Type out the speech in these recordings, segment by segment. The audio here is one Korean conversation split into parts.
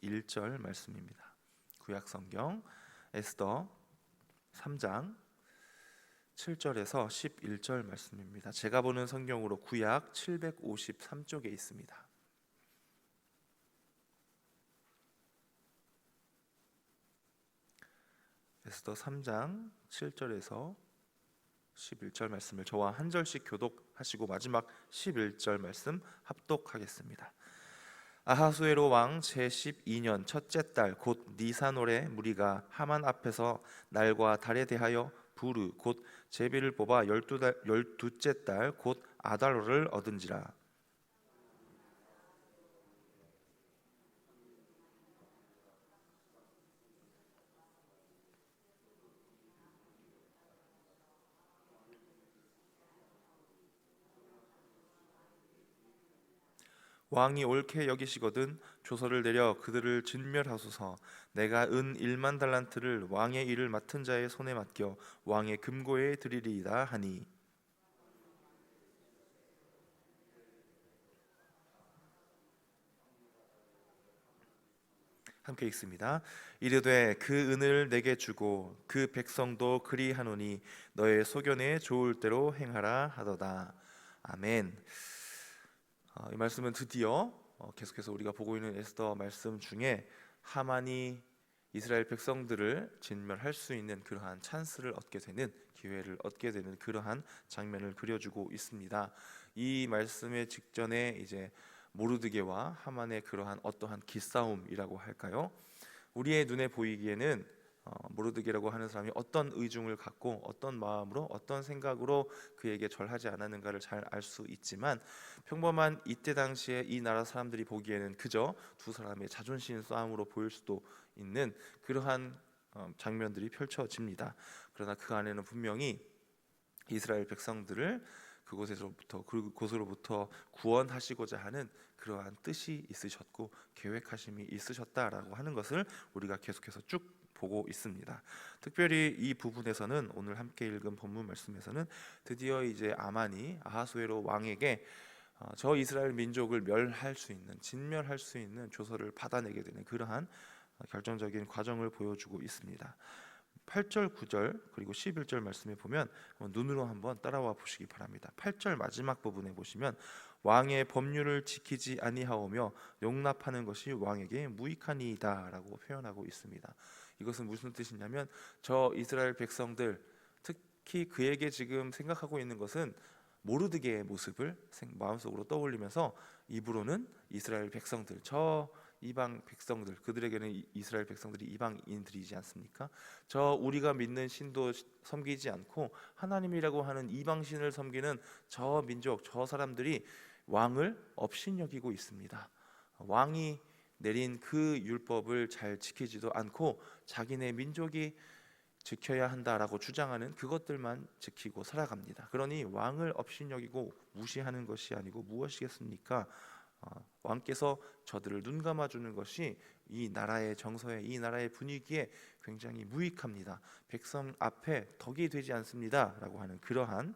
11절 말씀입니다. 구약 성경 에스더 3장 7절에서 11절 말씀입니다. 제가 보는 성경으로 구약 753쪽에 있습니다. 에스더 3장 7절에서 11절 말씀을 저와 한 절씩 교독하시고 마지막 11절 말씀 합독하겠습니다. 아하수에로 왕 제12년 첫째 달 곧 니산월에 무리가 하만 앞에서 날과 달에 대하여 부르 곧 제비를 뽑아 12째 달 곧 아달월을 얻은지라. 왕이 옳게 여기시거든 조서를 내려 그들을 진멸하소서. 내가 은 1만 달란트를 왕의 일을 맡은 자의 손에 맡겨 왕의 금고에 드리리이다 하니. 함께 읽습니다. 이르되 그 은을 내게 주고 그 백성도 그리하노니 너의 소견에 좋을 대로 행하라 하도다. 아멘. 이 말씀은 드디어 계속해서 우리가 보고 있는 에스더 말씀 중에 하만이 이스라엘 백성들을 진멸할 수 있는 그러한 찬스를 얻게 되는, 기회를 얻게 되는 그러한 장면을 그려주고 있습니다. 이 말씀의 직전에 이제 모르드게와 하만의 그러한 어떠한 기싸움이라고 할까요? 우리의 눈에 보이기에는 모르드게라고 하는 사람이 어떤 의중을 갖고 어떤 마음으로 어떤 생각으로 그에게 절하지 않았는가를 잘 알 수 있지만, 평범한 이때 당시에 이 나라 사람들이 보기에는 그저 두 사람의 자존심 싸움으로 보일 수도 있는 그러한 장면들이 펼쳐집니다. 그러나 그 안에는 분명히 이스라엘 백성들을 그곳으로부터 구원하시고자 하는 그러한 뜻이 있으셨고 계획하심이 있으셨다라고 하는 것을 우리가 계속해서 쭉 보고 있습니다. 특별히 이 부분에서는, 오늘 함께 읽은 본문 말씀에서는 드디어 이제 아만이 아하수에로 왕에게 저 이스라엘 민족을 멸할 수 있는, 진멸할 수 있는 조서를 받아내게 되는 그러한 결정적인 과정을 보여주고 있습니다. 8절, 9절 그리고 11절 말씀에 보면 눈으로 한번 따라와 보시기 바랍니다. 8절 마지막 부분에 보시면 왕의 법률을 지키지 아니하오며 용납하는 것이 왕에게 무익하니이다 라고 표현하고 있습니다. 이것은 무슨 뜻이냐면, 저 이스라엘 백성들, 특히 그에게 지금 생각하고 있는 것은 모르드게의 모습을 마음속으로 떠올리면서 입으로는 이스라엘 백성들, 저 이방 백성들, 그들에게는 이스라엘 백성들이 이방인들이지 않습니까? 저 우리가 믿는 신도 섬기지 않고 하나님이라고 하는 이방신을 섬기는 저 민족, 저 사람들이 왕을 업신여기고 있습니다. 왕이 내린 그 율법을 잘 지키지도 않고 자기네 민족이 지켜야 한다라고 주장하는 그것들만 지키고 살아갑니다. 그러니 왕을 업신여기고 무시하는 것이 아니고 무엇이겠습니까? 왕께서 저들을 눈감아주는 것이 이 나라의 정서에, 이 나라의 분위기에 굉장히 무익합니다. 백성 앞에 덕이 되지 않습니다 라고 하는 그러한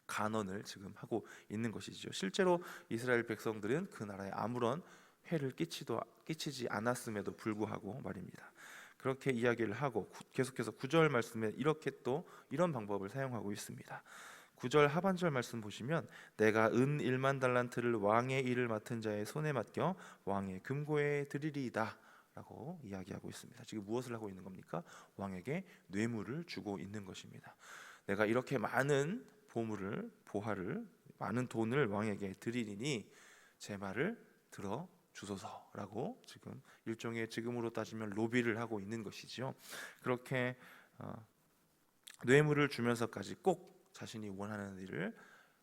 간언을 지금 하고 있는 것이죠. 실제로 이스라엘 백성들은 그 나라에 아무런 해를 끼치지 않았음에도 불구하고 말입니다. 그렇게 이야기를 하고 계속해서 9절 말씀에 이렇게 또 이런 방법을 사용하고 있습니다. 9절 하반절 말씀 보시면 내가 은 1만 달란트를 왕의 일을 맡은 자의 손에 맡겨 왕의 금고에 드리리이다 라고 이야기하고 있습니다. 지금 무엇을 하고 있는 겁니까? 왕에게 뇌물을 주고 있는 것입니다. 내가 이렇게 많은 보화를, 많은 돈을 왕에게 드리리니 제 말을 들어 주소서라고 지금 일종의, 지금으로 따지면 로비를 하고 있는 것이죠. 그렇게 뇌물을 주면서까지 꼭 자신이 원하는 일을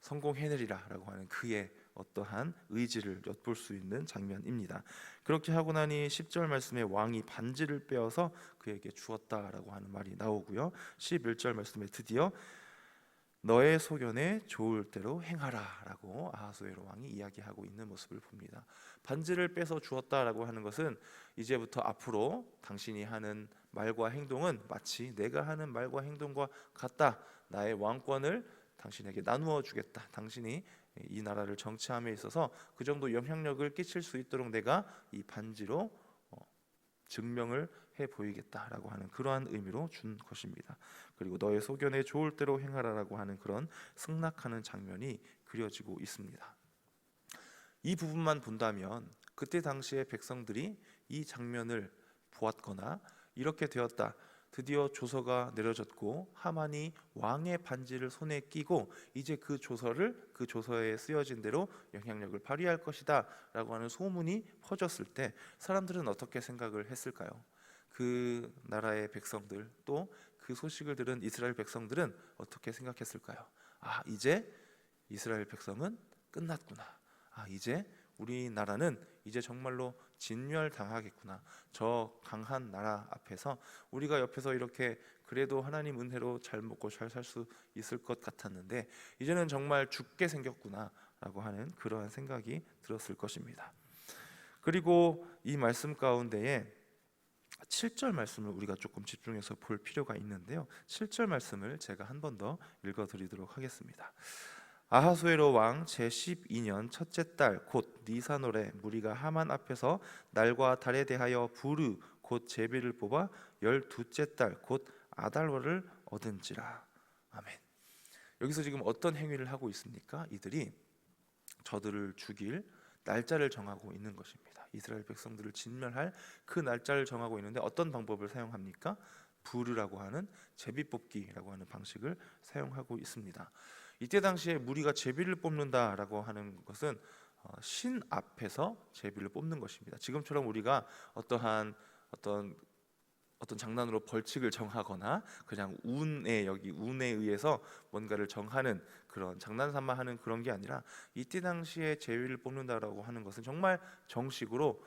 성공해내리라라고 하는 그의 어떠한 의지를 엿볼 수 있는 장면입니다. 그렇게 하고 나니 10절 말씀에 왕이 반지를 빼어서 그에게 주었다라고 하는 말이 나오고요. 11절 말씀에 드디어 너의 소견에 좋을 대로 행하라 라고 아하수에로 왕이 이야기하고 있는 모습을 봅니다. 반지를 빼서 주었다라고 하는 것은 이제부터 앞으로 당신이 하는 말과 행동은 마치 내가 하는 말과 행동과 같다. 나의 왕권을 당신에게 나누어 주겠다. 당신이 이 나라를 정치함에 있어서 그 정도 영향력을 끼칠 수 있도록 내가 이 반지로 증명을 해 보이겠다라고 하는 그러한 의미로 준 것입니다. 그리고 너의 소견에 좋을 대로 행하라라고 하는 그런 승낙하는 장면이 그려지고 있습니다. 이 부분만 본다면 그때 당시에 백성들이 이 장면을 보았거나 이렇게 되었다, 드디어 조서가 내려졌고 하만이 왕의 반지를 손에 끼고 이제 그 조서에 쓰여진 대로 영향력을 발휘할 것이다 라고 하는 소문이 퍼졌을 때 사람들은 어떻게 생각을 했을까요? 그 나라의 백성들, 또 그 소식을 들은 이스라엘 백성들은 어떻게 생각했을까요? 아, 이제 이스라엘 백성은 끝났구나. 아, 이제 우리나라는 이제 정말로 진멸당하겠구나. 저 강한 나라 앞에서 우리가 옆에서 이렇게 그래도 하나님 은혜로 잘 먹고 잘 살 수 있을 것 같았는데 이제는 정말 죽게 생겼구나 라고 하는 그러한 생각이 들었을 것입니다. 그리고 이 말씀 가운데에 7절 말씀을 우리가 조금 집중해서 볼 필요가 있는데요. 7절 말씀을 제가 한 번 더 읽어드리도록 하겠습니다. 아하수에로 왕 제12년 첫째 달 곧 니사놀에 무리가 하만 앞에서 날과 달에 대하여 부르 곧 제비를 뽑아 12째 달 곧 아달월을 얻은지라. 아멘. 여기서 지금 어떤 행위를 하고 있습니까? 이들이 저들을 죽일 날짜를 정하고 있는 것입니다. 이스라엘 백성들을 진멸할 그 날짜를 정하고 있는데 어떤 방법을 사용합니까? 부르라고 하는 제비뽑기라고 하는 방식을 사용하고 있습니다. 이때 당시에 무리가 제비를 뽑는다라고 하는 것은 신 앞에서 제비를 뽑는 것입니다. 지금처럼 우리가 어떤 장난으로 벌칙을 정하거나 그냥 운에 의해서 뭔가를 정하는 그런 장난삼아 하는 그런 게 아니라 이때 당시에 제비를 뽑는다라고 하는 것은 정말 정식으로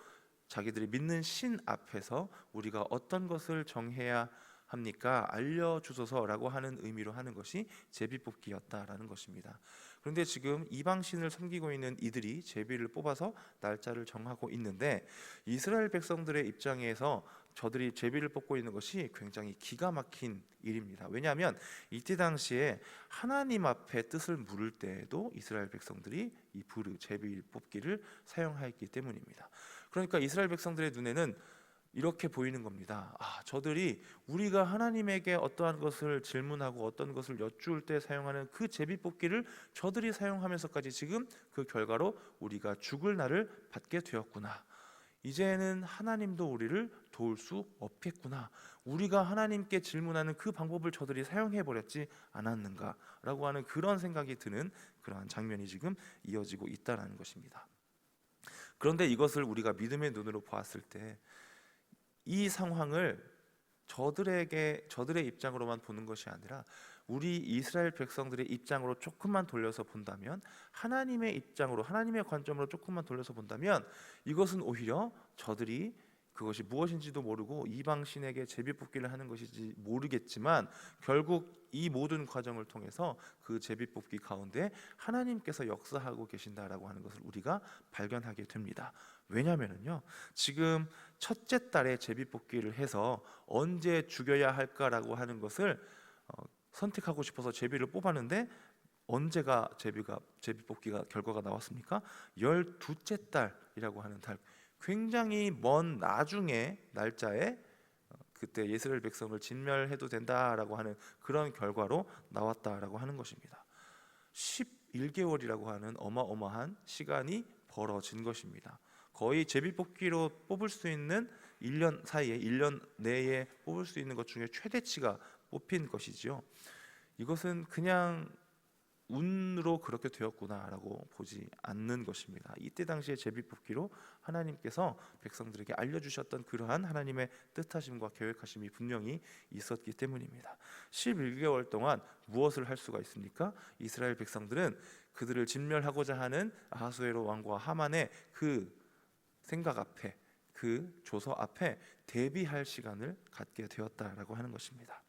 자기들이 믿는 신 앞에서 우리가 어떤 것을 정해야 합니까? 알려주소서라고 하는 의미로 하는 것이 제비뽑기였다라는 것입니다. 그런데 지금 이방신을 섬기고 있는 이들이 제비를 뽑아서 날짜를 정하고 있는데 이스라엘 백성들의 입장에서 저들이 제비를 뽑고 있는 것이 굉장히 기가 막힌 일입니다. 왜냐하면 이때 당시에 하나님 앞에 뜻을 물을 때에도 이스라엘 백성들이 이 부르 제비 뽑기를 사용하였기 때문입니다. 그러니까 이스라엘 백성들의 눈에는 이렇게 보이는 겁니다. 아, 저들이 우리가 하나님에게 어떠한 것을 질문하고 어떤 것을 여쭈을 때 사용하는 그 제비뽑기를 저들이 사용하면서까지 지금 그 결과로 우리가 죽을 날을 받게 되었구나. 이제는 하나님도 우리를 도울 수 없겠구나. 우리가 하나님께 질문하는 그 방법을 저들이 사용해 버렸지 않았는가라고 하는 그런 생각이 드는 그러한 장면이 지금 이어지고 있다라는 것입니다. 그런데 이것을 우리가 믿음의 눈으로 보았을 때 이 상황을 저들의 입장으로만 보는 것이 아니라 우리 이스라엘 백성들의 입장으로 조금만 돌려서 본다면, 하나님의 입장으로, 하나님의 관점으로 조금만 돌려서 본다면 이것은 오히려 저들이 그것이 무엇인지도 모르고 이방신에게 제비뽑기를 하는 것인지 모르겠지만 결국 이 모든 과정을 통해서 그 제비뽑기 가운데 하나님께서 역사하고 계신다라고 하는 것을 우리가 발견하게 됩니다. 왜냐하면요, 지금 첫째 달에 제비뽑기를 해서 언제 죽여야 할까라고 하는 것을 선택하고 싶어서 제비를 뽑았는데 언제가 제비뽑기가 결과가 나왔습니까? 12째 달이라고 하는 달, 굉장히 먼 나중에 날짜에 그때 이스라엘 백성을 진멸해도 된다라고 하는 그런 결과로 나왔다라고 하는 것입니다. 11개월이라고 하는 어마어마한 시간이 벌어진 것입니다. 거의 제비뽑기로 뽑을 수 있는 1년 사이에 1년 내에 뽑을 수 있는 것 중에 최대치가 뽑힌 것이지요. 이것은 그냥 운으로 그렇게 되었구나라고 보지 않는 것입니다. 이때 당시에 제비뽑기로 하나님께서 백성들에게 알려주셨던 그러한 하나님의 뜻하심과 계획하심이 분명히 있었기 때문입니다. 11개월 동안 무엇을 할 수가 있습니까? 이스라엘 백성들은 그들을 진멸하고자 하는 아하수에로 왕과 하만의 그 생각 앞에, 그 조서 앞에 대비할 시간을 갖게 되었다라고 하는 것입니다.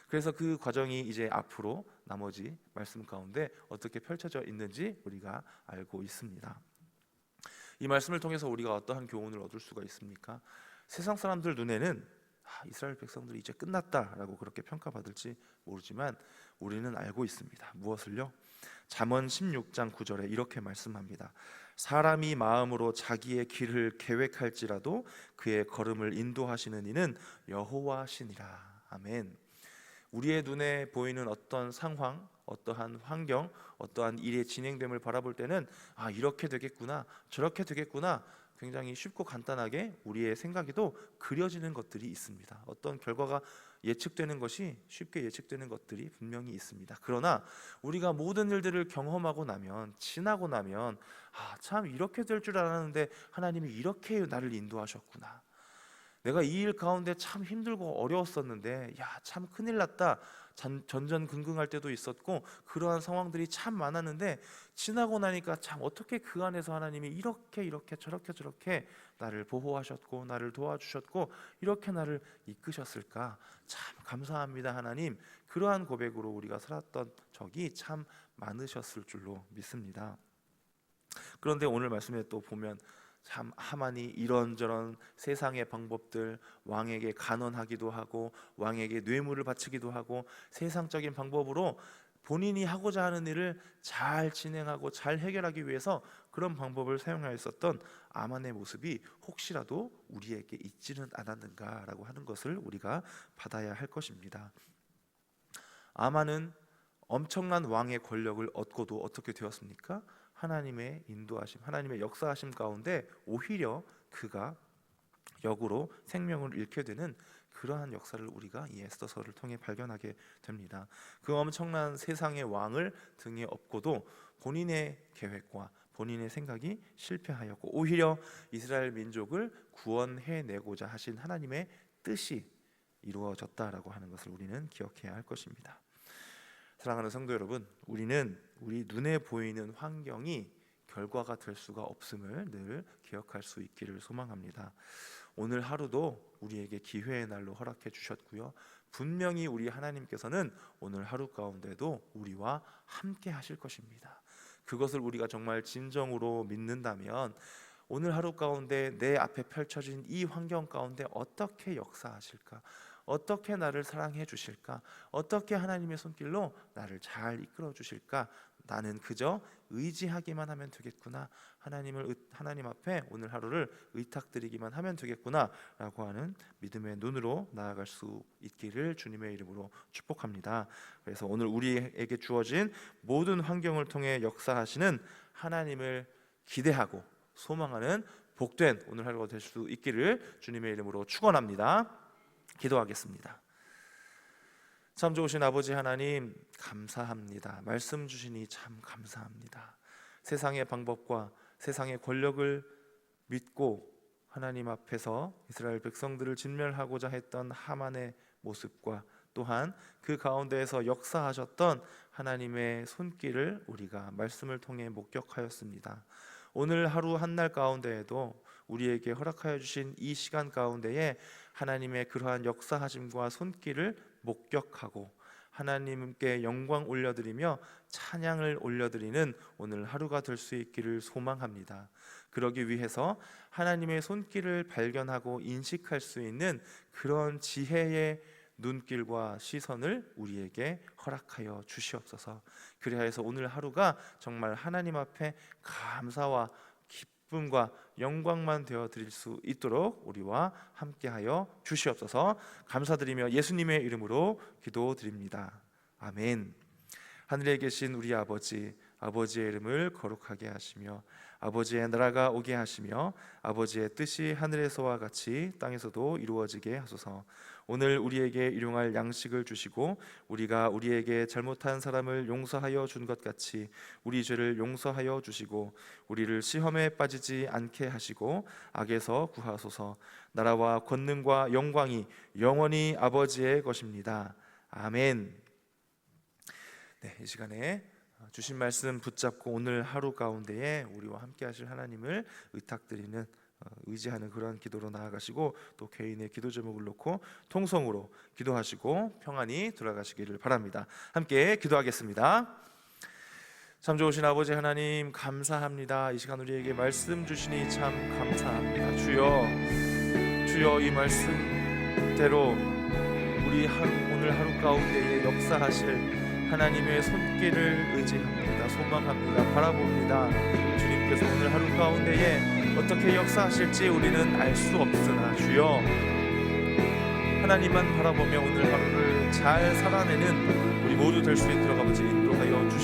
그래서 그 과정이 이제 앞으로 나머지 말씀 가운데 어떻게 펼쳐져 있는지 우리가 알고 있습니다. 이 말씀을 통해서 우리가 어떠한 교훈을 얻을 수가 있습니까? 세상 사람들 눈에는 이스라엘 백성들이 이제 끝났다라고 그렇게 평가받을지 모르지만 우리는 알고 있습니다. 무엇을요? 잠언 16장 9절에 이렇게 말씀합니다. 사람이 마음으로 자기의 길을 계획할지라도 그의 걸음을 인도하시는 이는 여호와시니라. 아멘. 우리의 눈에 보이는 어떤 상황, 어떠한 환경, 어떠한 일의 진행됨을 바라볼 때는 이렇게 되겠구나, 저렇게 되겠구나, 굉장히 쉽고 간단하게 우리의 생각에도 그려지는 것들이 있습니다. 어떤 결과가 예측되는 것이 쉽게 예측되는 것들이 분명히 있습니다. 그러나 우리가 모든 일들을 경험하고 나면, 지나고 나면 참 이렇게 될 줄 알았는데 하나님이 이렇게 나를 인도하셨구나. 내가 이 일 가운데 참 힘들고 어려웠었는데 참 큰일 났다, 전전긍긍할 때도 있었고 그러한 상황들이 참 많았는데 지나고 나니까 참 어떻게 그 안에서 하나님이 이렇게 저렇게 나를 보호하셨고 나를 도와주셨고 이렇게 나를 이끄셨을까, 참 감사합니다 하나님. 그러한 고백으로 우리가 살았던 적이 참 많으셨을 줄로 믿습니다. 그런데 오늘 말씀에 또 보면 참 하만이 이런저런 세상의 방법들, 왕에게 간언하기도 하고 왕에게 뇌물을 바치기도 하고 세상적인 방법으로 본인이 하고자 하는 일을 잘 진행하고 잘 해결하기 위해서 그런 방법을 사용하였었던 아만의 모습이 혹시라도 우리에게 있지는 않았는가라고 하는 것을 우리가 받아야 할 것입니다. 아만은 엄청난 왕의 권력을 얻고도 어떻게 되었습니까? 하나님의 인도하심, 하나님의 역사하심 가운데 오히려 그가 역으로 생명을 잃게 되는 그러한 역사를 우리가 이 에스더서를 통해 발견하게 됩니다. 그 엄청난 세상의 왕을 등에 업고도 본인의 계획과 본인의 생각이 실패하였고 오히려 이스라엘 민족을 구원해내고자 하신 하나님의 뜻이 이루어졌다라고 하는 것을 우리는 기억해야 할 것입니다. 사랑하는 성도 여러분, 우리는 우리 눈에 보이는 환경이 결과가 될 수가 없음을 늘 기억할 수 있기를 소망합니다. 오늘 하루도 우리에게 기회의 날로 허락해 주셨고요, 분명히 우리 하나님께서는 오늘 하루 가운데도 우리와 함께 하실 것입니다. 그것을 우리가 정말 진정으로 믿는다면 오늘 하루 가운데 내 앞에 펼쳐진 이 환경 가운데 어떻게 역사하실까, 어떻게 나를 사랑해 주실까, 어떻게 하나님의 손길로 나를 잘 이끌어 주실까, 나는 그저 의지하기만 하면 되겠구나, 하나님 앞에 오늘 하루를 의탁드리기만 하면 되겠구나 라고 하는 믿음의 눈으로 나아갈 수 있기를 주님의 이름으로 축복합니다. 그래서 오늘 우리에게 주어진 모든 환경을 통해 역사하시는 하나님을 기대하고 소망하는 복된 오늘 하루가 될 수 있기를 주님의 이름으로 축원합니다. 기도하겠습니다. 참 좋으신 아버지 하나님, 감사합니다. 말씀 주시니 참 감사합니다. 세상의 방법과 세상의 권력을 믿고 하나님 앞에서 이스라엘 백성들을 진멸하고자 했던 하만의 모습과 또한 그 가운데에서 역사하셨던 하나님의 손길을 우리가 말씀을 통해 목격하였습니다. 오늘 하루 한날 가운데에도 우리에게 허락하여 주신 이 시간 가운데에 하나님의 그러한 역사하심과 손길을 목격하고 하나님께 영광 올려드리며 찬양을 올려드리는 오늘 하루가 될 수 있기를 소망합니다. 그러기 위해서 하나님의 손길을 발견하고 인식할 수 있는 그런 지혜의 눈길과 시선을 우리에게 허락하여 주시옵소서. 그리하여서 오늘 하루가 정말 하나님 앞에 감사와 기쁨과 영광만 되어 드릴 수 있도록 우리와 함께하여 주시옵소서. 감사드리며 예수님의 이름으로 기도드립니다. 아멘. 하늘에 계신 우리 아버지, 아버지의 이름을 거룩하게 하시며 아버지의 나라가 오게 하시며 아버지의 뜻이 하늘에서와 같이 땅에서도 이루어지게 하소서. 오늘 우리에게 일용할 양식을 주시고 우리가 우리에게 잘못한 사람을 용서하여 준 것 같이 우리 죄를 용서하여 주시고 우리를 시험에 빠지지 않게 하시고 악에서 구하소서. 나라와 권능과 영광이 영원히 아버지의 것입니다. 아멘. 네, 이 시간에 주신 말씀 붙잡고 오늘 하루 가운데에 우리와 함께 하실 하나님을 의탁드리는 의지하는 그러한 기도로 나아가시고 또 개인의 기도 제목을 놓고 통성으로 기도하시고 평안히 돌아가시기를 바랍니다. 함께 기도하겠습니다. 참 좋으신 아버지 하나님, 감사합니다. 이 시간 우리에게 말씀 주시니 참 감사합니다. 주여 이 말씀대로 우리 오늘 하루 가운데에 역사하실 하나님의 손길을 의지합니다. 소망합니다. 바라봅니다. 주님께 하나님께서 오늘 하루 가운데에 어떻게 역사하실지 우리는 알 수 없으나 주여 하나님만 바라보며 오늘 하루를 잘 살아내는 우리 모두 될 수 있도록 아버지 인도하여 주시옵소서.